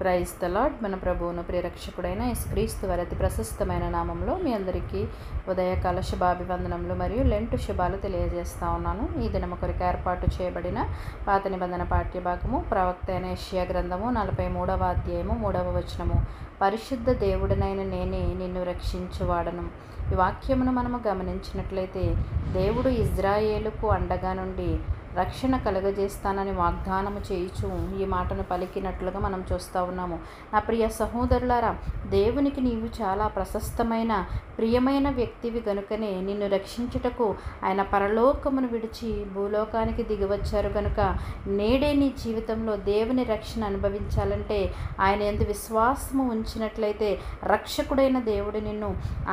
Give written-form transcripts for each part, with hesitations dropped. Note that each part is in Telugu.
Praise the lord. మన ప్రభువును ప్రియరక్షకుడైన యేసుక్రీస్తు వారి అతి ప్రశస్తమైన నామంలో మీ అందరికీ ఉదయకాల శుభాభివందనములు మరియు లెంటు శుభాలు తెలియజేస్తా ఉన్నాను. ఈ దినము కొరకు ఏర్పాటు చేయబడిన పాత నిబంధన పాఠ్యభాగము ప్రవక్త అయిన యెషయా గ్రంథము 43వ అధ్యాయము 3వ వచనము. పరిశుద్ధ దేవుడినైన నేనే నిన్ను రక్షించువాడను. ఈ వాక్యమును మనము గమనించినట్లయితే దేవుడు ఇజ్రాయేలుకు అండగా నుండి రక్షణ కలుగజేస్తానని వాగ్దానము చేయుచు ఈ మాటను పలికినట్లుగా మనం చూస్తూ ఉన్నాము. నా ప్రియ సహోదరులారా, దేవునికి నీవు చాలా ప్రశస్తమైన ప్రియమైన వ్యక్తివి గనుకనే నిన్ను రక్షించుటకు ఆయన పరలోకమును విడిచి భూలోకానికి దిగివచ్చారు కనుక నేడే నీ జీవితంలో దేవుని రక్షణ అనుభవించాలంటే ఆయన యందు విశ్వాసము ఉంచినట్లయితే రక్షకుడైన దేవుడు నిన్ను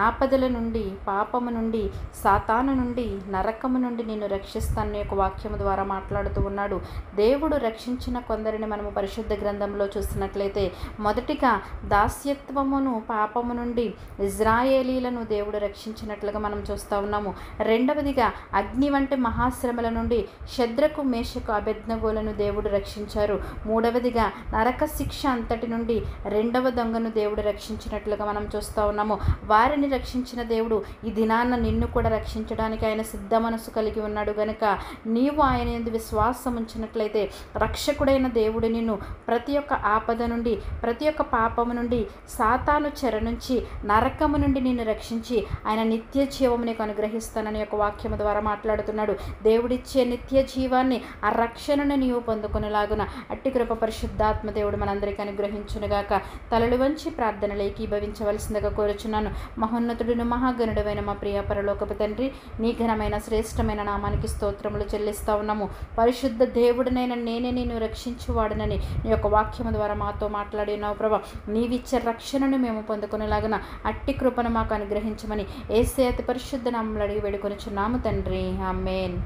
ఆపదల నుండి, పాపము నుండి, సాతాను నుండి, నరకము నుండి నిన్ను రక్షిస్తానని యొక్క వాక్యము ద్వారా మాట్లాడుతూ ఉన్నాడు. దేవుడు రక్షించిన కొందరిని మనము పరిశుద్ధ గ్రంథంలో చూసినట్లయితే మొదటిగా దాస్యత్వమును, పాపము నుండి ఇజ్రాయేలీలను దేవుడు రక్షించినట్లుగా మనం చూస్తూ ఉన్నాము. రెండవదిగా అగ్ని వంటి మహాశ్రమల నుండి షద్రకు, మేషకు, అబేద్నెగోలను దేవుడు రక్షించారు. మూడవదిగా నరక శిక్ష అంతటి నుండి రెండవ దొంగను దేవుడు రక్షించినట్లుగా మనం చూస్తూ ఉన్నాము. వారిని రక్షించిన దేవుడు ఈ దినాన్న నిన్ను కూడా రక్షించడానికి ఆయన సిద్ధ మనసు కలిగి ఉన్నాడు గనుక నీవు ఆయన యందు విశ్వాసం ఉంచినట్లయితే రక్షకుడైన దేవుడు నిన్ను ప్రతి ఒక్క ఆపద నుండి, ప్రతి ఒక్క పాపము నుండి, సాతాను చెర నుంచి, నరకము నుండి నిన్ను రక్షించి ఆయన నిత్య జీవము నీకు అనుగ్రహిస్తానని యొక్క వాక్యము ద్వారా మాట్లాడుతున్నాడు. దేవుడిచ్చే నిత్య జీవాన్ని, ఆ రక్షణను నీవు పొందుకునేలాగున అట్టి కృప పరిశుద్ధాత్మ దేవుడు మనందరికీ అనుగ్రహించునుగాక. తలలు వంచి ప్రార్థనలు ఏకీభవించవలసిందిగా కోరుచున్నాను. మహోన్నతుడును మహాగణుడైన మా ప్రియ పరలోకపు తండ్రి, నీ ఘనమైన శ్రేష్టమైన నామానికి స్తోత్రములు చెల్లిస్తా ఉన్నాము. పరిశుద్ధ దేవుడినైనా నేనే నిన్ను రక్షించువాడనని నీ యొక్క వాక్యము ద్వారా మాతో మాట్లాడి ఉన్నావు ప్రభా. నీవిచ్చే రక్షణను మేము పొందుకునేలాగున అట్టి కృపను మాకు అనుగ్రహించమని యేసయ్య అతి పరిశుద్ధ నామములో అడిగి వేడుకొనుచున్నాము తండ్రి. ఆమేన్.